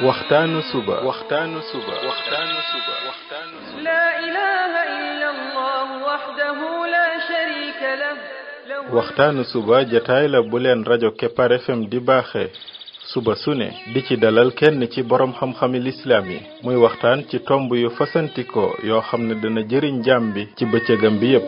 waxtaanu suba لا إله إلا الله وحده لا شريك له waxtaanu suba jataay la bu leen rajo Kepar FM di baaxee suba su ne di ci dalal kenn ci borom xam-xami lislaam yi muy waxtaan ci tomb yu fasantikoo yoo xam ne dana jëriñ jaam bi ci bëccëgam bi yépp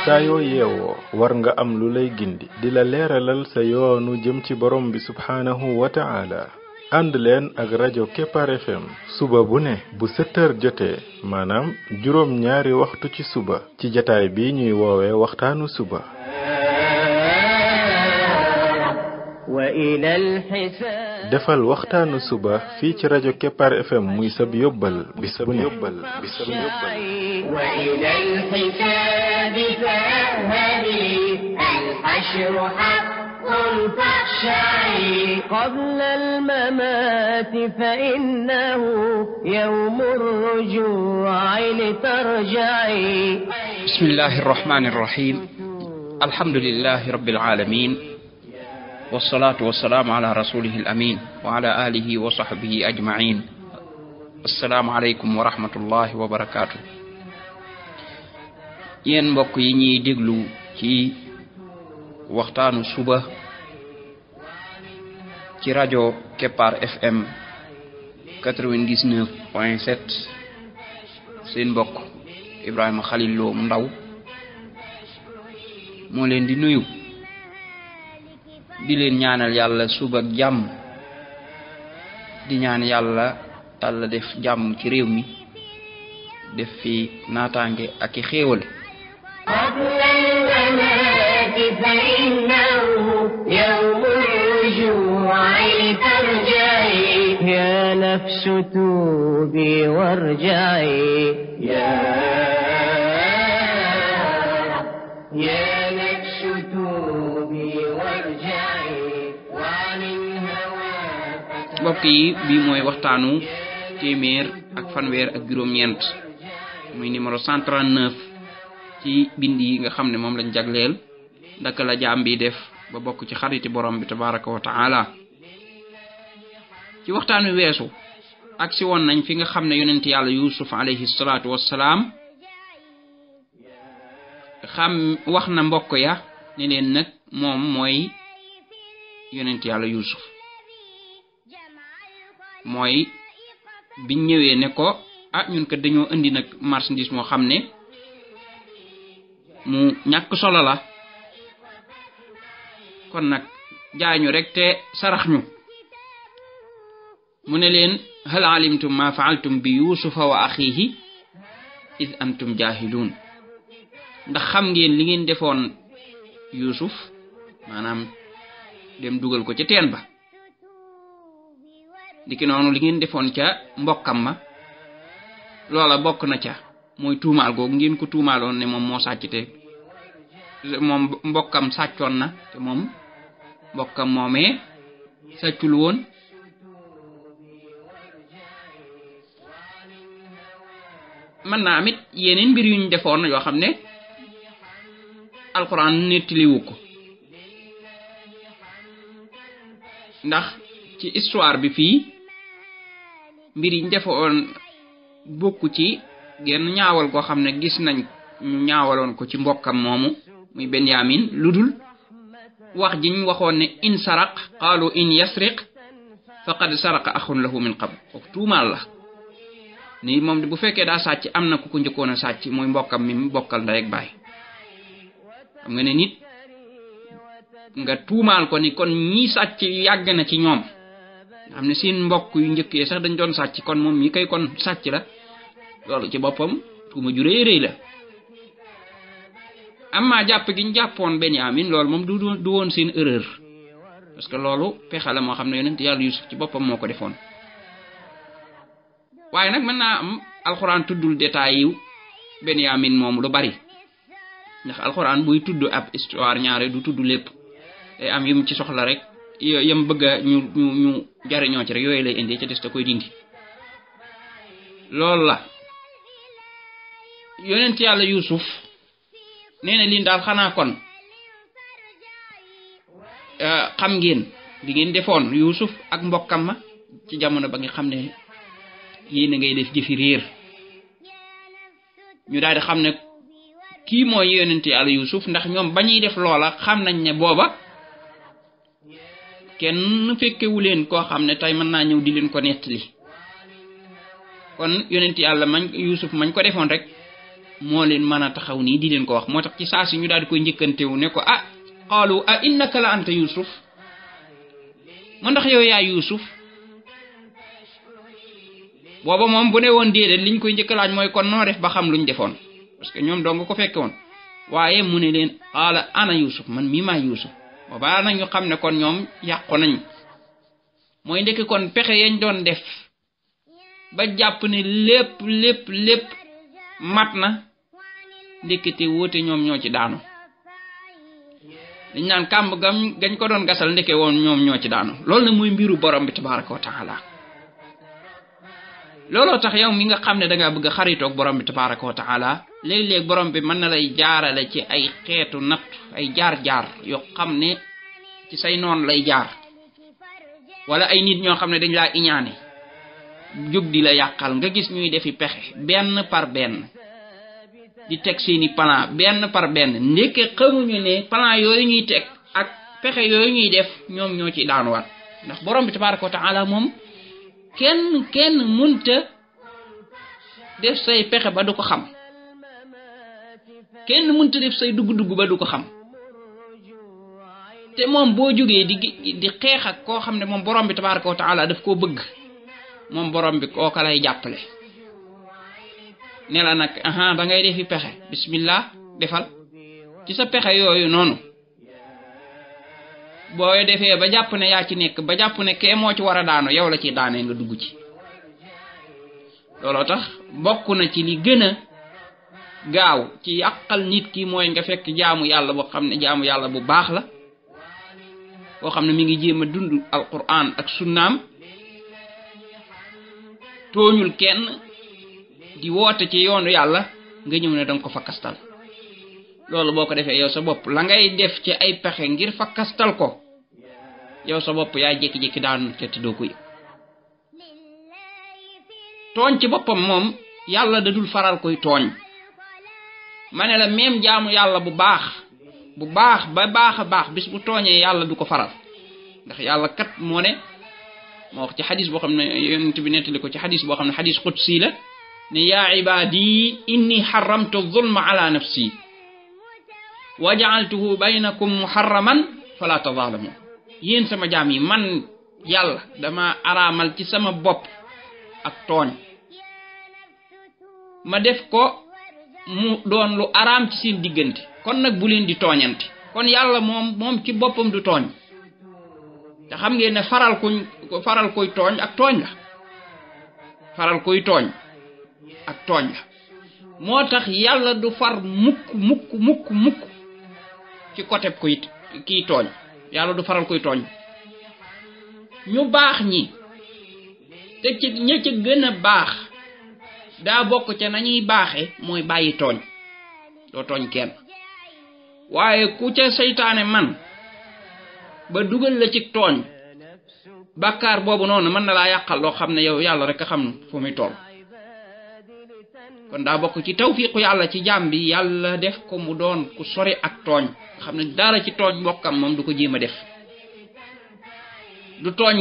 saa yoo yeewoo war nga am lu lay gindi di la leeralal sa yoonu jëm ci borom bi subhaanahu wa ta'ala ànd leen ak rajo Kepar FM suba bu ne bu 7 heures jotee maanaam juróom ñaari waxtu ci suba ci jataay bi ñuy woowee waxtaanu suba defal waxtaanu suba fii ci rajo Kepar FM muy sab yóbbal bis bu ne قبل الممات فإنه يوم الرجوع لترجعي بسم الله الرحمن الرحيم الحمد لله رب العالمين والصلاة والسلام على رسوله الأمين وعلى آله وصحبه أجمعين السلام عليكم ورحمة الله وبركاته yéen mbokk yi ñuy déglu ci waxtaanu suba ci rajo Kepar FM 99.7 seen mbokk Ibrahima Khalil Lo mu ndaw moo leen di nuyu di leen ñaanal yàlla suba ak jàmm di ñaan yàlla def jàmm ci réew mi def fi naataange ak i xéewal فإنه يوم الرجوع لترجعي يا نفس توبي وارجعي يا نفس توبي وارجعي وعن الهوى mbokk yi bi mooy waxtaanu téeméer ak fanweer ak juróom-ñeent muy numéro 139 ci bind yi nga xam ne moom lañ jagleel ndaka la jaam bi def ba bokk ci xariti borom bi tabaraka wa taala ci waxtaan wi weesu ak si woon nañ fi nga xam ne yonent yàlla Yuusuf alayhi salaatu wassalaam wax na mbokk ya ne leen nag moom mooy yonent yàlla Yuusuf mooy biñ ñëwee ne ko ñun kat dañoo indi nag marchandise moo xam ne mu ñàkk solo la kon nag jaay ñu rek te sarax ñu mu ne leen hal alimtum ma fa'altum bi yusufa wa akhihi id antum jahilun ndax xam ngeen li ngeen defoon Yusuf maanaam dem dugal ko ca teen ba diki noonu li ngeen defoon ca mbokkam ma loola bokk na ca mooy tuumaal googu ngeen ko tuumaaloon ne moom moo sàcc te moom mbokkam sàccoon na te moom mbokkam moomee sàccul woon mën naa amit yeneen mbir yuñ defoon yoo xam ne alxuraan nettaliwu ko ndax ci histoire bi fii mbir yiñ defoon bokku ci genn ñaawal goo xam ne gis nañ ñu ñaawaloon ko ci mbokkam moomu muy Benyamin ludul wax ji ñu waxoon ne in saraq qaalu in yasriq faqad saraqa axun lahu min qabl kooku tuumaal la ni moom bu fekkee daa sàcc am na ku ko njëkkoon a sàcc mooy mbokkam mi mu bokkal ndey ak baay xam nga ne nit nga tuumaal ko ni kon ñii sàcc yàgg na ci ñoom nga xam ne seen mbokk yu njëkkee sax dañ doon sàcc kon moom mi kay kon sàcc la loolu ci boppam tuuma ju rëy la amma jàpp gi ñu jàppoon Benyamin loolu moom du woon seen erreur parce que loolu pexe la moo xam ne yonent yàlla Yusuf ci boppam moo ko defoon waaye nag mën naa am alxuraan tuddul détails yu Benyamin moom lu bari ndax alxuraan buy tudd ab histoire ñaare du tudd lépp day am yum ci soxla rek yam bëgg ñu jariñoo ci rek yooyu lay indi ca des da koy dindi loolu la yonent yàlla Yusuf nee na lii daal xanaa kon xam ngeen li ngeen defoon Yuusuf ak mbokkam ma ci jamono ba nga xam ne yéen a ngay def jëfi réer ñu daal di xam ne kii mooy yonent Yàlla Yuusuf ndax ñoom ba ñuy def loola xam nañ ne booba kenn fekkewu leen koo xam ne tey mën naa ñëw di leen ko nettali kon yonent Yàlla Yuusuf mañ ko defoon rek moo leen mën a taxaw nii di leen ko wax moo tax ci saa si ñu daal di koy njëkkantewu ne ko qaalu a innaka la anta Yuusuf mu ndax yow yaa Yuusuf booba moom bu ne woon déedéet liñ koy njëkk laaj mooy kon noo def ba xam luñ defoon parce que ñoom dong ko fekke woon waaye mu ne leen qaala ana Yuusuf man mii maa Yuusuf boobaa nag ñu xam ne kon ñoom yàqu nañ mooy ndekki kon pexe yañ doon def ba jàpp ne lépp mat na ndekete wóote ñoom ñoo ci daanu dañ naan kàmb gañ ko doon gasal ndeke woon ñoom ñoo ci daanu loolu na muy mbiru borom bi tabaraka wa taala looloo tax yow mi nga xam ne dangaa bëgg a xaritoog borom bi tabaraka wa taala léeg-léeg borom bi mën na lay jaarale ci ay xeetu natt ay jaar-jaar yoo xam ne ci say noon lay jaar wala ay nit ñoo xam ne dañ laa iñaane jóg di la yàqal nga gis ñuy defi pexe benn par benn di teg seeni plan benn par benn ndeke xamuñu ne plan yooyu ñuy teg ak pexe yooyu ñuy def ñoom ñoo ci daanuwaat ndax borom bi tabaraka wa taala moom kenn munta def say pexe ba du ko xam kenn munta def say dugg-dugg ba du ko xam te moom boo jógee di xeex ak koo xam ne moom borom bi tabaraka wa taala daf koo bëgg moom borom bi kooka lay jàppale ne la nag da ngay defi pexe bismillah defal ci sa pexe yooyu noonu boo defee ba jàpp ne yaa ci nekk ba jàpp ne kee moo ci war a daanu yow la ci daanee nga dugg ci looloo tax bokk na ci li gën a gaaw ci yàqal nit ki mooy nga fekk jaamu yàlla boo xam ne jaamu yàlla bu baax la boo xam ne mi ngi jéem a dund alquran ak sunnaam tooñul kenn di woote ci yoonu yàlla nga ñëw ne danga ko fakkastal loolu boo ko defee yow sa bopp la ngay def ci ay pexe ngir fakkastal ko yow sa bopp yaa jékki-jékki daanu ca te doo ko yëg tooñ ci boppam moom yàlla da dul faral koy tooñ ma ne la même jaamu yàlla bu baax ba baax a baax bis bu tooñee yàlla du ko faral ndax yàlla kat moo ne moo wax ci xadis boo xam ne yonent bi nettali ko ci xadis boo xam ne xadis qudsi la ne yaa ibaadi inni xaramtu zulma ala nafsi wa ja'altuhu baynakum muharraman fala tazalamu yéen sama jaam yi man yàlla dama araamal ci sama bopp ak tooñ ma def ko mu doon lu araam ci seen diggante kon nag bu leen di tooñante kon yàlla moom ci boppam du tooñ te xam ngeen ne faral koy tooñ ak tooñ la faral koy tooñ ak tooñ la moo tax yàlla du far mukk ci côté koy kii tooñ yàlla du faral koy tooñ ñu baax ñi te ci ña ca gën a baax daa bokk ca nañuy baaxe mooy bàyyi tooñ doo tooñ kenn waaye ku ca seytaane man ba dugal la ci tooñ bàkkaar boobu noonu mën na laa yàqal loo xam ne yow yàlla rek a xam fu muy toll kon daa bokk ci tawfiiqu yàlla ci jaam bi yàlla def ko mu doon ku sori ak tooñ xam ne dara ci tooñ mbokkam moom du ko jéem a def du tooñ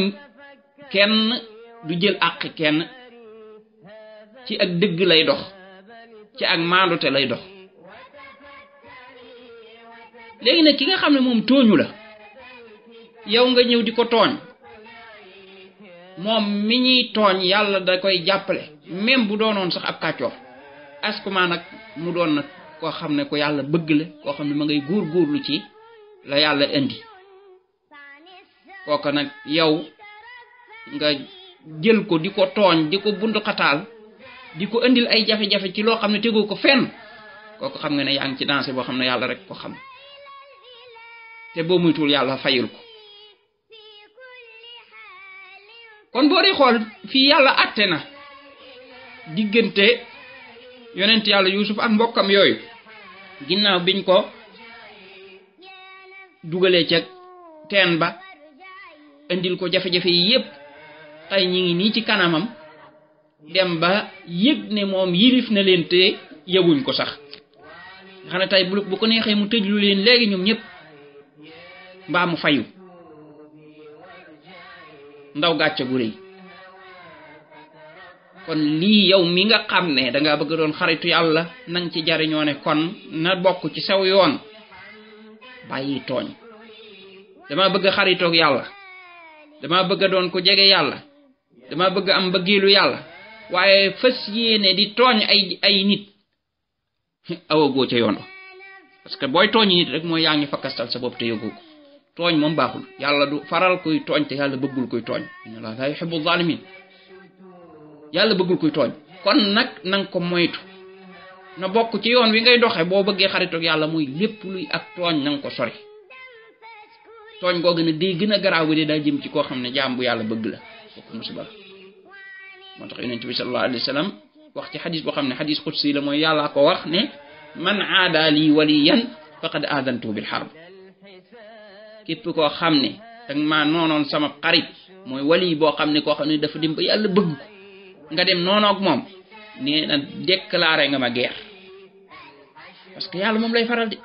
kenn du jël àq kenn ci ak dëgg lay dox ci ak maandute lay dox léegi nag ki nga xam ne moom tooñu la yow nga ñëw di ko tooñ moom mi ñuy tooñ yàlla da koy jàppale même bu doonoon sax ab kàccoor askuma nag mu doon nag koo xam ne ko yàlla bëgg la koo xam ne ma ngay góorgóorlu ci la yàlla indi kooka nag yow nga jël ko di ko tooñ di ko bundu xataal di ko indil ay jafe-jafe ci loo xam ne tegoo ko fenn kooku xam nga ne yaa ngi ci dansé boo xam ne yàlla rek ko xam te boo muytul yàlla fayul ko kon boo dee xool fii yàlla àtte na diggante yonent yàlla Yuusuf ak mbokkam yooyu ginnaaw biñ ko dugalee ca teen ba indil ko jafe-jafe yi yépp tey ñi ngi nii ci kanamam dem ba yëg ne moom yilif na leen te yëguñ ko sax nga xam ne tey bu ko neexee mu tëjlu leen léegi ñoom ñëpp mbaa mu fayu ndaw gàcce gu rëy kon lii yow mi nga xam ne danga bëgg doon xaritu yàlla nang ci jariñoo ne kon na bokk ci saw yoon bàyyi tooñ dama bëgg xaritoog yàlla dama bëgg doon ko jege yàlla dama bëgg am bëggeelu yàlla waaye fas yéene di tooñ ay nit awagoo ca yoon parce que booy tooñ nit rek mooy yaa ngi fakkastal sa bopp te yëgoo ko tooñ moom baaxul yàlla du faral kuy tooñ te yàlla bëggul kuy tooñ inna allaha la yuhibbu zalimin yàlla bëggul kuy tooñ kon nag nanga ko moytu na bokk ci yoon wi ngay doxe boo bëggee xaritoog yàlla muy lépp luy ak tooñ nanga ko sori tooñ googu ne day gën a garaaw bi de daa jëm ci koo xam ne jaam bu yàlla bëgg la kooku musiba la moo tax yonent bi sallallahu alayhi wa sallam wax ci xadis boo xam ne xadis qudsi la mooy yàllaa ko wax ne man aada lii waliyan faqad aadantu bil harb képp koo xam ne danga maa noonoon sama xarit mooy wali boo xam ne koo xam ne dafa dem ba yàlla bëgg ko nga dem noonoog moom nee na déclaré nga ma guerre parce que yàlla moom lay faral di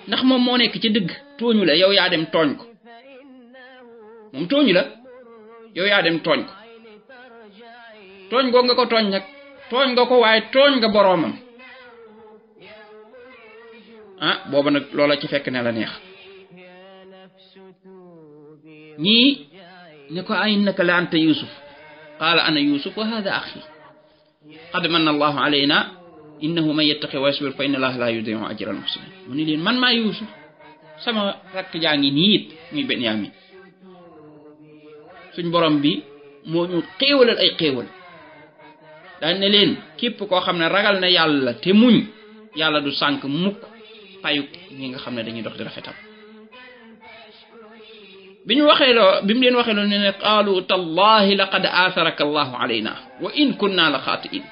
ndax moom moo nekk ci dëgg tooñu la yow yaa dem tooñ ko moom tooñu la yow yaa dem tooñ ko tooñ goo nga ko tooñ nag tooñ nga ko waaye tooñ nga boroomam booba nag loola ci fekk ne la neex ñii ne ko ay innaka la anta yusuf qaala ana yusuf wa hada axi qad manna allahu alayna innahu man yattaqi wa yasbir fa inna allaha la yudi'u ajra al muhsinin mu ni leen man maa yusuf sama rakk jaa ngi nii it muy Benyamin suñ borom bi moo ñu xéewalal ay xéewal daal ne leen képp koo xam ne ragal na yàlla te muñ yàlla du sànk mukk payu ñi nga xam ne dañuy dox di rafetal bi mu leen waxee loo ne qaalu tallahi laqad aatharaka allahu alayna wa in kunna la xaatiin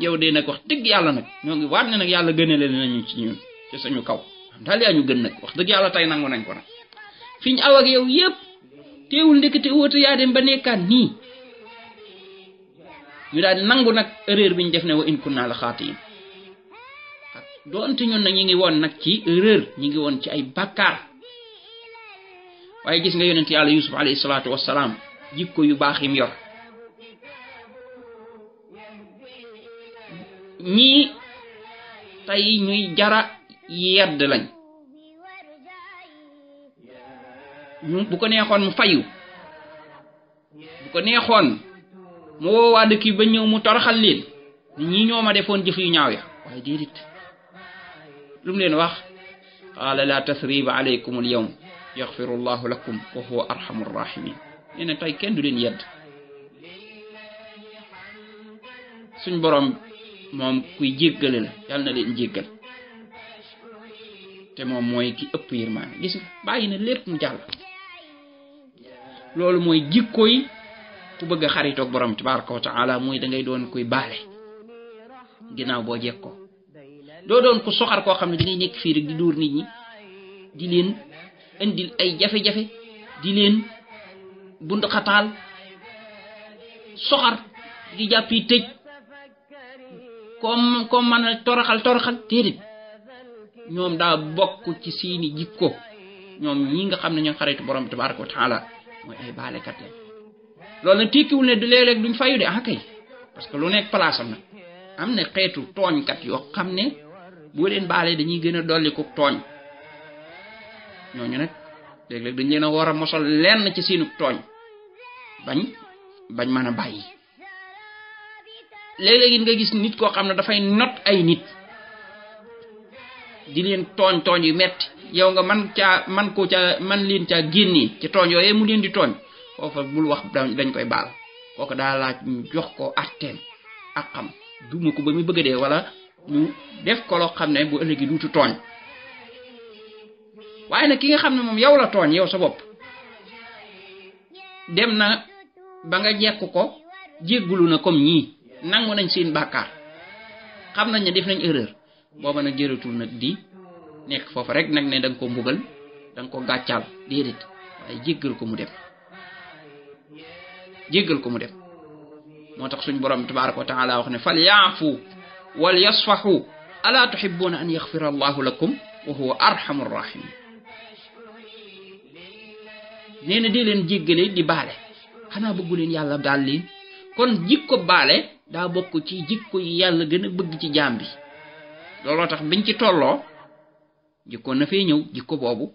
yow de nag wax dëgg yàlla nag ñoo ngi waat ne nag yàlla gënale nañu ci ñun ci suñu kaw daal yaa ñu gën nag wax dëgg yàlla tey nangu nañ ko nag fi ñu aw ak yow yépp teewul ndekete wóote yaa dem ba nekkaat nii ñu daal nangu nag erreur bi ñu def ne wa in kunna la xaatiin doonte ñun nag ñi ngi woon nag ci erreur ñi ngi woon ci ay bàkkaar waaye gis nga yonent yàlla yusuf alayhi salaatu wassalaam jikko yu baax yim yor ñii tey ñuy jara yedd lañ bu ko neexoon mu fayu bu ko neexoon mu woo waa dëkk ba ñëw mu toroxal leen ñii ñoo ma defoon jëf yu ñaaw ya waaye déedéet lu mu leen wax qaala la tasriba alaykum al yawm yaxfiru llahu lakum wa huwa arhamu rahimin nee na tey kenn du leen yedd suñ borom moom kuy jéggale la yàlla na leen jéggal te moom mooy ki ëpp yërmaane gis nga bàyyi na lépp mu jàll loolu mooy jikko yi ku bëgg a xaritoog borom tabaraka wa taala mooy da ngay doon kuy baale ginnaaw boo jekkoo doo doon ku soxar koo xam ne da ngay nekk fii rek di dóor nit ñi di leen indil ay jafe-jafe di leen bund xataal soxar di jàppi tëj comme man a toroxal déedéet ñoom daa bokk ci seeni jikko ñoom ñi nga xam ne ñoo xaritu borom tabaraka wa taala mooy ay baalekat lañ loolu nag tekkiwul ne du léeg-léeg duñ fayu de kay parce que lu nekk place am nag am na xeetu tooñkat yoo xam ne boo leen baalee dañuy gën a dolli ko tooñ ñooñu nag léeg-léeg dañ leen a war a mosal lenn ci seenu tooñ bañ mën a bàyyi léeg-léeg nga gis nit koo xam ne dafay not ay nit di leen tooñ yu metti yow nga man leen caa génnee ci tooñ yooyee mu leen di tooñ foofa bul wax dañ koy baal kooku daa laaj ñu jox ko atteem ak xam duma ko ba muy bëgg a dee wala ñu def ko loo xam ne bu ëllëgi duutu tooñ waaye nag ki nga xam ne moom yow la tooñ yow sa bopp dem na ba nga jekk ko jéggulu na comme ñii nangu nañ seen bàkkaar xam nañ ne def nañ erreur booba nag jëratul nag di nekk foofu rek nag ne da nga ko mbugal danga ko gàccal déedéet waaye jéggal ko mu dem jéggal ko mu dem moo tax suñu borom tabaaraka wa taala wax ne fal yaafu wal yasfahu ala tuhibbuna an yaghfira allahu lakum wa huwa arhamur rahimin nee na dee leen jéggale di baale xanaa bëggu leen yàlla daal leen kon jikko baale daa bokk ci jikko yi yàlla gën a bëgg ci jaam bi looloo tax biñ ci tolloo jikko na fee ñëw jikko boobu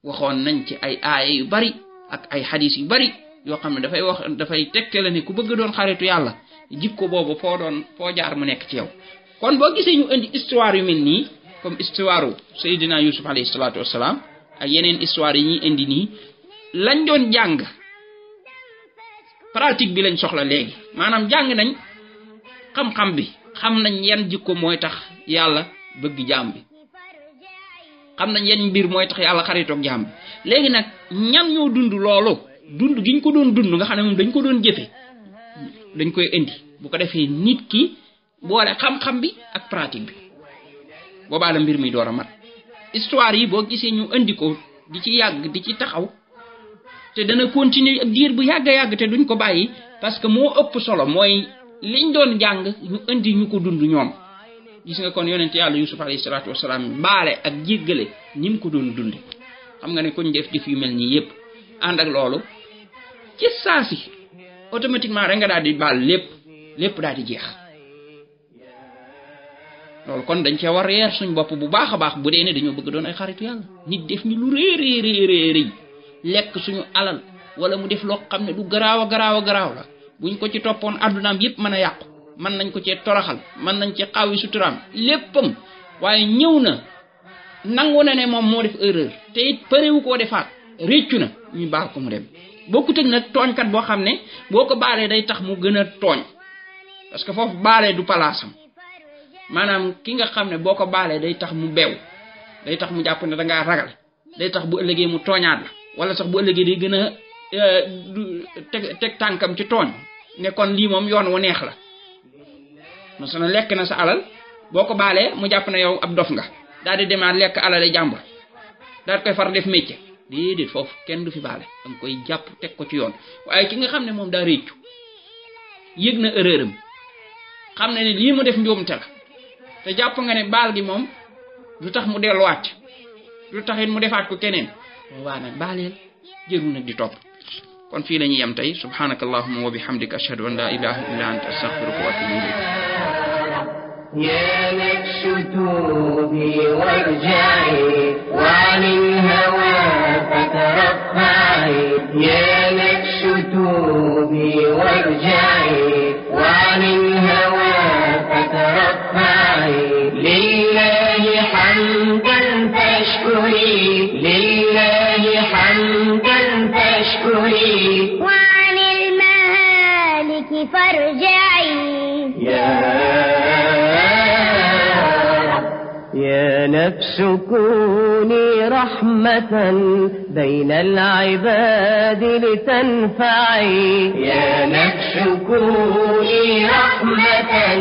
waxoon nañ ci ay aaya yu bari ak ay xadis yu bari yoo xam ne dafay tegtale ne ku bëgg doon xaritu yàlla jikko boobu foo jaar mu nekk ci yow kon boo gisee ñu indi histoire yu mel nii comme histoire Seydina Yusuf alayhi salaatu wassalaam ak yeneen histoire yi ñuy indi nii lañ doon jàng pratique bi lañ soxla léegi maanaam jàng nañ xam-xam bi xam nañ yan jikko mooy tax yàlla bëgg jaam bi xam nañ yan mbir mooy tax yàlla xaritoog jaam bi léegi nag ñan ñoo dund loolu dund gi ñu ko doon dund nga xam ne moom dañ ko doon jëfe dañ koy indi bu ko defee nit ki boole xam-xam bi ak pratique bi boobaa la mbir mi door a mat histoire yi boo gisee ñu indi ko di ci yàgg di ci taxaw te dana continuer ak diir bu yàgg a yàgg te duñ ko bàyyi parce que moo ëpp solo mooy liñ doon jàng ñu indi ñu ko dund ñoom gis nga kon yonent yàlla Yusuf alayhi salaatu wasalaam baale ak jéggale ni mu ko doon dunde xam nga ne kuñ def yu mel nii yépp ànd ak loolu ci saa si automatiquement rek nga daal di baal lépp daal di jeex loolu kon dañ cee war yeer suñ bopp bu baax a baax bu dee ne dañoo bëgg doon ay xaritu yàlla nit def ñu lu réeréeréeréy lekk suñu alal wala mu def loo xam ne du garaaw la buñ ko ci toppoon addunaam yépp mën a yàqu mën nañ ko cee toroxal mën nañ ci xaawi suturaam léppam waaye ñëw na nangu na ne moom moo def erreur te it përewu koo defaat réccu na ñu baal ko mu dem bokkut ak nag tooñkat boo xam ne boo ko baalee day tax mu gën a tooñ parce que foofu baalee du palaasam maanaam ki nga xam ne boo ko baalee day tax mu beew day tax mu jàpp ne dangaa ragal day tax bu ëllëgee mu tooñaat la wala sax bu ëllëgee day gën a teg tànkam ci tooñ ne kon lii moom yoon wu neex la masana lekk na sa alal boo ko baalee mu jàpp ne yow ab dof nga daal di demaat lekk alale jàmbur daal di koy far def métier déedéet foofu kenn du fi baale danga koy jàpp teg ko ci yoon waaye ki nga xam ne moom daa réccu yëg na erreuram xam ne ne lii mu def njuumte la te jàpp nga ne baal gi moom du tax mu delluwaat du tax it mu defaat ko keneen waa nag baaleel jërul nag di topp kon fii la ñuy yem tey subhanaka allahumma wa bihamdika ashhadu an la ilaha illa anta astaghfiruka wa atubu ilayk يا نفس توبي وارجعي وعن الهوى فترفعي يا نفس توبي وارجعي وعن الهوى فترفعي لله حمدا فاشكري لله حمدا فاشكري وعن المهالك فارجعي يا نفس كوني رحمة بين العباد لتنفعي يا نفس كوني رحمة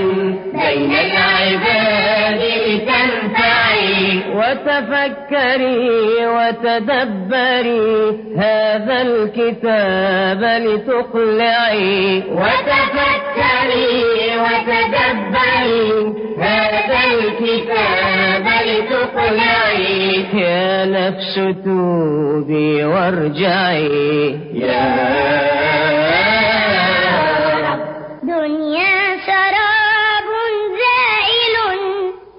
بين العباد لتنفعي وتفكري وتدبري هذا الكتاب لتقلعي وتفكري وتدبري هذا الكتاب لتقلعي يا نفس توبي وارجعي دنيا سراب زائل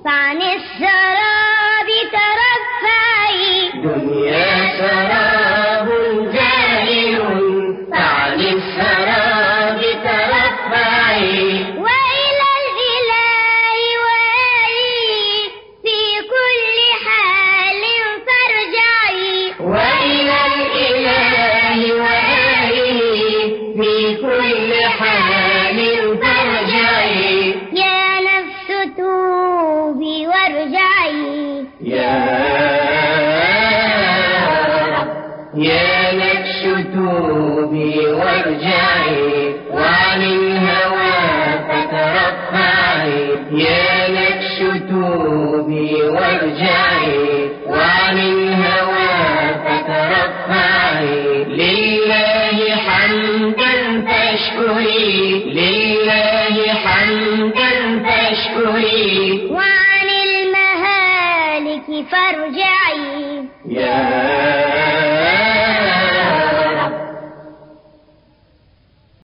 فعن السراب ترفعي دنيا سراب زائل فعن السراب ترفعي وإلى الإله وآله في كل حال فارجعي وإلى الإله وآله في كل حال فارجعي يا نفس توبي وارجعي يا نفس توبي وارجعي وعن الهوى فترفعي يا نفس توبي وارجعي وعن الهوى وارجعي يا